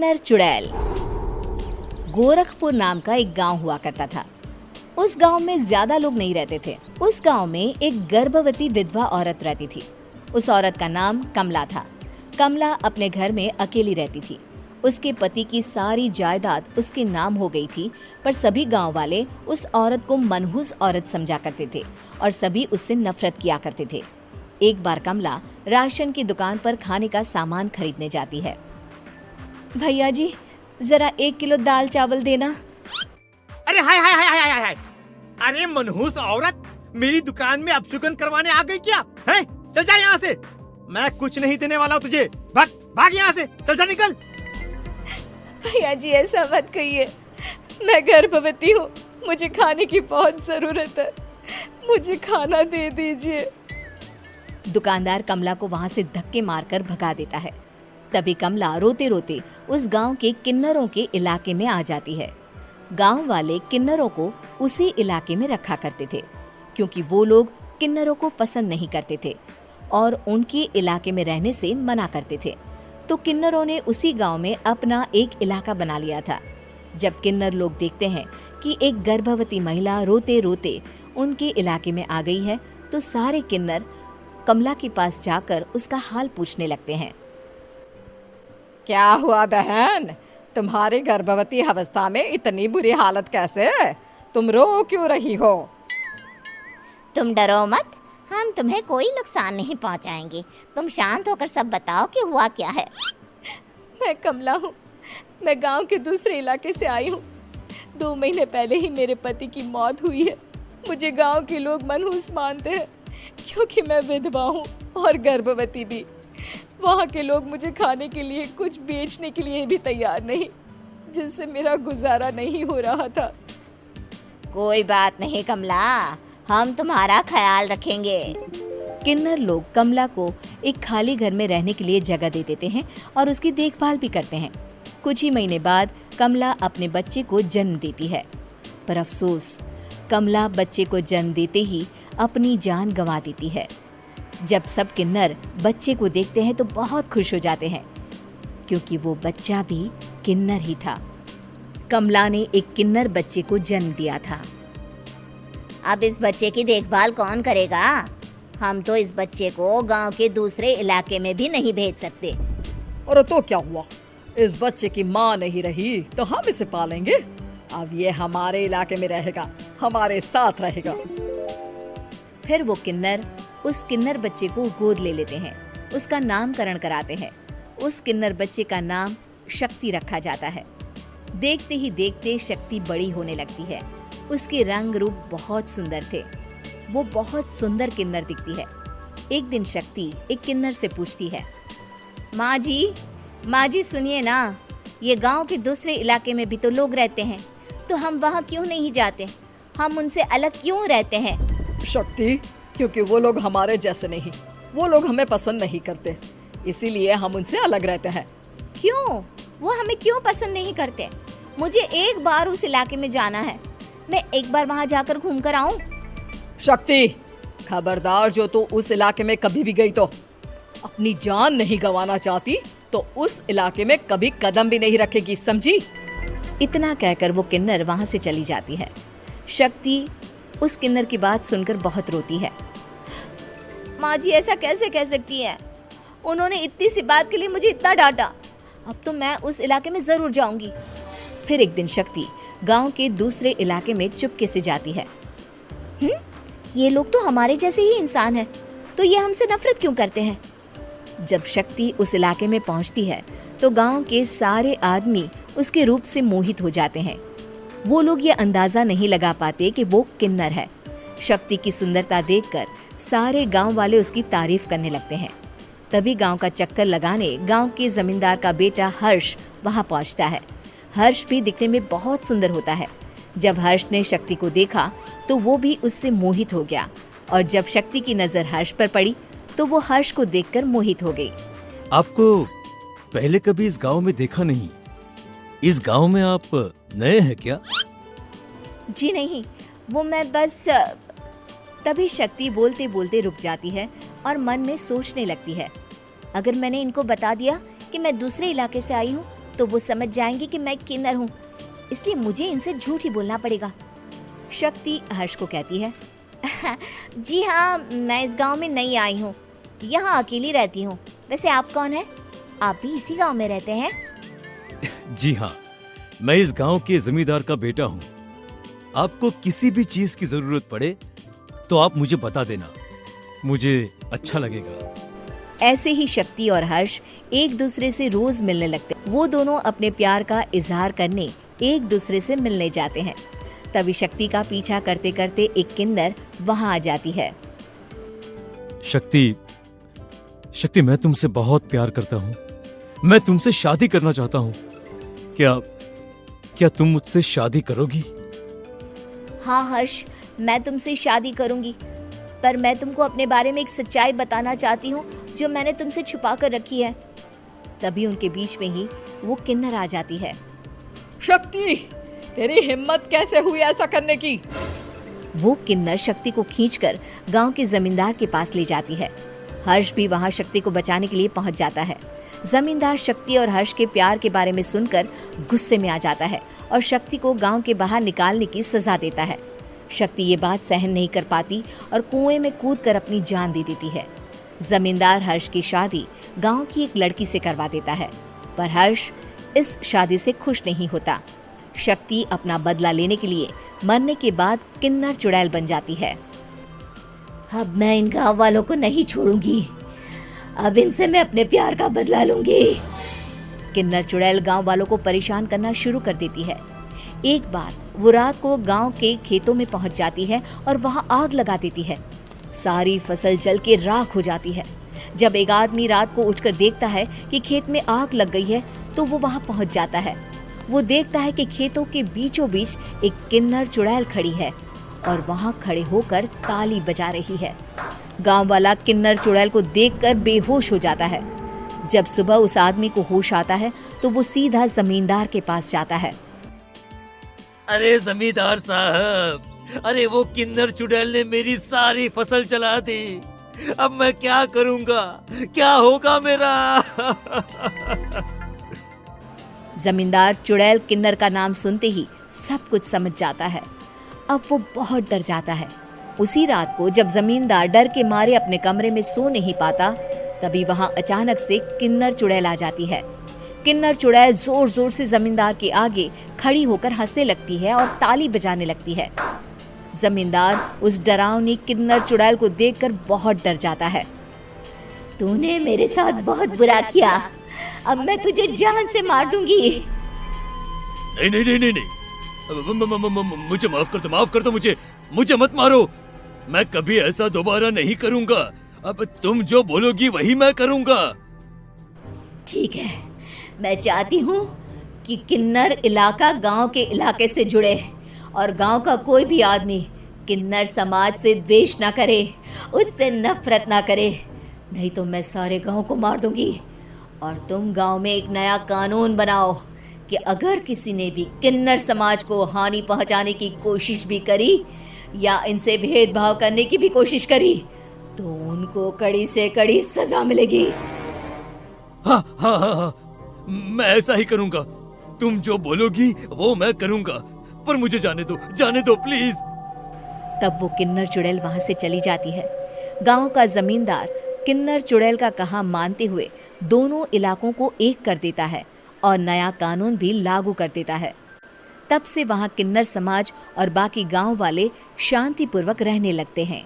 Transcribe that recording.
किन्नर चुड़ैल। गोरखपुर नाम का एक गांव हुआ करता था। उस गांव में ज्यादा लोग नहीं रहते थे। उस गांव में एक गर्भवती विधवा औरत रहती थी। उस औरत का नाम कमला था। कमला अपने घर में अकेली रहती थी। उसके पति की सारी जायदाद उसके नाम हो गई थी, पर सभी गांव वाले उस औरत को मनहूस औरत समझा करते थे और सभी उससे नफरत किया करते थे। एक बार कमला राशन की दुकान पर खाने का सामान खरीदने जाती है। भैया जी, जरा 1 किलो दाल चावल देना। अरे हाय हाय हाय हाय हाय! अरे मनहूस औरत, मेरी दुकान में अपशुगन करवाने आ गई क्या? हैं? चल जा यहाँ से। मैं कुछ नहीं देने वाला हूँ तुझे। भाग भाग यहाँ से, चल जा, निकल। भैया जी, ऐसा मत कहिए। मैं गर्भवती हूँ, मुझे खाने की बहुत जरूरत है। मुझे खाना दे दीजिए। दुकानदार कमला को वहाँ से धक्के मारकर भगा देता है। तभी कमला रोते रोते उस गांव के किन्नरों के इलाके में आ जाती है। गांव वाले किन्नरों को उसी इलाके में रखा करते थे, क्योंकि वो लोग किन्नरों को पसंद नहीं करते थे और उनके इलाके में रहने से मना करते थे। तो किन्नरों ने उसी गांव में अपना एक इलाका बना लिया था। जब किन्नर लोग देखते हैं कि एक गर्भवती महिला रोते रोते उनके इलाके में आ गई है, तो सारे किन्नर कमला के पास जाकर उसका हाल पूछने लगते हैं। क्या हुआ बहन, तुम्हारी गर्भवती अवस्था में इतनी बुरी हालत कैसे है? तुम रो क्यों रही हो? तुम डरो मत, हम तुम्हें कोई नुकसान नहीं पहुंचाएंगे। तुम शांत होकर सब बताओ कि हुआ क्या है। मैं कमला हूँ। मैं गांव के दूसरे इलाके से आई हूँ। 2 महीने पहले ही मेरे पति की मौत हुई है। मुझे गांव के लोग मनहूस मानते हैं, क्योंकि मैं विधवा हूँ और गर्भवती भी। वहाँ के लोग मुझे खाने के लिए कुछ बेचने के लिए भी तैयार नहीं, जिससे मेरा गुजारा नहीं हो रहा था। कोई बात नहीं कमला, हम तुम्हारा ख्याल रखेंगे। किन्नर लोग कमला को एक खाली घर में रहने के लिए जगह दे देते हैं और उसकी देखभाल भी करते हैं। कुछ ही महीने बाद कमला अपने बच्चे को जन्म देती है, पर अफसोस, कमला बच्चे को जन्म देते ही अपनी जान गंवा देती है। जब सब किन्नर बच्चे को देखते हैं तो बहुत खुश हो जाते हैं, क्योंकि वो बच्चा भी किन्नर ही था। कमला ने एक किन्नर बच्चे को जन्म दिया था। अब इस बच्चे की देखभाल कौन करेगा? हम तो इस बच्चे को गांव के दूसरे इलाके में भी नहीं भेज सकते। और तो क्या हुआ, इस बच्चे की माँ नहीं रही तो हम इसे पालेंगे। अब ये हमारे इलाके में रहेगा, हमारे साथ रहेगा। फिर वो किन्नर उस किन्नर बच्चे को गोद ले लेते हैं, उसका नामकरण कराते हैं। उस किन्नर बच्चे का नाम शक्ति रखा जाता है। देखते ही देखते शक्ति बड़ी होने लगती है। उसके रंग रूप बहुत सुंदर थे। वो बहुत सुंदर किन्नर दिखती है। एक दिन शक्ति एक किन्नर से पूछती है, माँ जी सुनिए ना, ये गांव के दूसरे इलाके में भी तो लोग रहते हैं, तो हम वहाँ क्यों नहीं जाते? हम उनसे अलग क्यों रहते हैं? शक्ति, क्योंकि वो लोग हमारे जैसे नहीं, वो लोग हमें पसंद नहीं करते, इसीलिए हम उनसे अलग रहते हैं। क्यों? वो हमें क्यों पसंद नहीं करते? मुझे एक बार उस इलाके में जाना है। मैं एक बार वहाँ जाकर घूम कर आऊँ। शक्ति, खबरदार, जो तू उस इलाके में कभी भी गई तो अपनी जान नहीं गंवाना चाहती तो उस इलाके में कभी कदम भी नहीं रखेगी, समझी? इतना कहकर वो किन्नर वहाँ से चली जाती है। शक्ति उस किन्नर की बात सुनकर बहुत रोती है। माँ जी, ऐसा कैसे कह सकती है? उन्होंने इतनी सी बात के लिए मुझे इतना डांटा। अब तो मैं उस इलाके में जरूर जाऊंगी। फिर एक दिन शक्ति गांव के दूसरे इलाके में चुपके से जाती है। ये लोग तो हमारे जैसे ही इंसान हैं, तो ये हमसे नफरत क्यों करते हैं? जब शक्ति उस इलाके में पहुंचती है तो गांव के सारे आदमी उसके रूप से मोहित हो जाते हैं। वो लोग ये अंदाजा नहीं लगा पाते कि वो किन्नर है। शक्ति की सुंदरता देखकर सारे गांव वाले उसकी तारीफ करने लगते हैं। तभी गांव का चक्कर लगाने गांव के जमींदार का बेटा हर्ष वहां पहुंचता है। हर्ष भी दिखने में बहुत सुंदर होता है। जब हर्ष ने शक्ति को देखा तो वो भी उससे मोहित हो गया, और जब शक्ति की नजर हर्ष पर पड़ी तो वो हर्ष को देखकर मोहित हो गई। आपको पहले कभी इस गांव में देखा नहीं। इस गांव में आप नए हैं क्या? जी नहीं, वो मैं बस। तभी शक्ति बोलते बोलते रुक जाती है और मन में सोचने लगती है, अगर मैंने इनको बता दिया कि मैं दूसरे इलाके से आई हूँ तो वो समझ जाएंगे कि मैं किन्नर हूँ, इसलिए मुझे इनसे झूठ ही बोलना पड़ेगा। शक्ति हर्ष को कहती है, जी हाँ, मैं इस गांव में नई आई हूँ, यहाँ अकेली रहती हूँ। वैसे आप कौन है? आप भी इसी गांव में रहते हैं? जी हाँ, मैं इस गांव के जमींदार का बेटा हूँ। आपको किसी भी चीज की जरूरत पड़े तो आप मुझे बता देना, मुझे अच्छा लगेगा। ऐसे ही शक्ति और हर्ष एक दूसरे से रोज मिलने लगते। वो दोनों अपने प्यार का इजहार करने एक दूसरे से मिलने जाते हैं। तभी शक्ति का पीछा करते करते एक किन्नर वहां आ जाती है। शक्ति, मैं तुमसे बहुत प्यार करता हूँ। मैं तुमसे शादी करना चाहता हूँ। क्या तुम मुझसे शादी करोगी? हाँ हर्ष, मैं तुमसे शादी करूंगी, पर मैं तुमको अपने बारे में एक सच्चाई बताना चाहती हूँ जो मैंने तुमसे छुपा कर रखी है। तभी उनके बीच में ही वो किन्नर आ जाती है। शक्ति, तेरी हिम्मत कैसे हुई ऐसा करने की? वो किन्नर शक्ति को खींचकर गांव के जमींदार के पास ले जाती है। हर्ष भी वहां शक्ति को बचाने के लिए पहुंच जाता है। जमींदार शक्ति और हर्ष के प्यार के बारे में सुनकर गुस्से में आ जाता है और शक्ति को गांव के बाहर निकालने की सजा देता है। शक्ति ये बात सहन नहीं कर पाती और कुएं में कूदकर अपनी जान दे देती है। जमींदार हर्ष की शादी गांव की एक लड़की से करवा देता है, पर हर्ष इस शादी से खुश नहीं होता। शक्ति अपना बदला लेने के लिए मरने के बाद किन्नर चुड़ैल बन जाती है। अब मैं इन गांव वालों को नहीं छोड़ूंगी, अब इनसे मैं अपने प्यार का बदला लूंगी। किन्नर चुड़ैल गांव वालों को परेशान करना शुरू कर देती है। एक बार वो रात को गांव के खेतों में पहुंच जाती है और वहां आग लगा देती है। सारी फसल जल के राख हो जाती है। जब एक आदमी रात को उठकर देखता है कि खेत में आग लग गई है तो वो वहां पहुंच जाता है। वो देखता है कि खेतों के बीचों बीच एक किन्नर चुड़ैल खड़ी है और वहां खड़े होकर ताली बजा रही है। गांव वाला किन्नर चुड़ैल को देखकर बेहोश हो जाता है। जब सुबह उस आदमी को होश आता है तो वो सीधा जमींदार के पास जाता है। अरे जमींदार साहब, अरे वो किन्नर चुड़ैल ने मेरी सारी फसल जला दी। अब मैं क्या करूंगा? क्या होगा मेरा? जमींदार चुड़ैल किन्नर का नाम सुनते ही सब कुछ समझ जाता है। अब वो बहुत डर जाता है। उसी रात को जब जमींदार डर के मारे अपने कमरे में सो नहीं पाता, तभी वहां अचानक से किन्नर चुड़ैल आ जाती है। किन्नर चुड़ैल जोर जोर से जमींदार के आगे खड़ी होकर हंसने लगती है और ताली बजाने लगती है। जमींदार उस डरावनी किन्नर चुड़ैल को देखकर बहुत डर जाता है। तूने मेरे साथ बहुत बुरा किया, अब मैं तुझे जान से मार दूंगी। नहीं नहीं नहीं नहीं नहीं, मुझे माफ कर दो, मुझे मत मारो। मैं कभी ऐसा दोबारा नहीं करूंगा। अब तुम जो बोलोगी वही मैं करूंगा। ठीक है, मैं चाहती हूँ कि किन्नर इलाका गांव के इलाके से जुड़े और गांव का कोई भी आदमी किन्नर समाज से द्वेष ना करे, उससे नफरत ना करे, नहीं तो मैं सारे गांव को मार दूंगी। और तुम गांव में एक नया कानून बनाओ कि अगर किसी ने भी किन्नर समाज को हानि पहुंचाने की कोशिश भी करी या इनसे भेदभाव करने की भी कोशिश करी तो उनको कड़ी से कड़ी सजा मिलेगी। हाँ हाँ हाँ हाँ, मैं ऐसा ही करूंगा। तुम जो बोलोगी वो मैं करूंगा, पर मुझे जाने दो प्लीज। तब वो किन्नर चुड़ैल वहां से चली जाती है। गांव का जमींदार किन्नर चुड़ैल का कहा मानते हुए दोनों इलाकों को एक कर देता है और नया कानून भी लागू कर देता है। तब से वहां किन्नर समाज और बाकी गांव वाले शांतिपूर्वक रहने लगते हैं।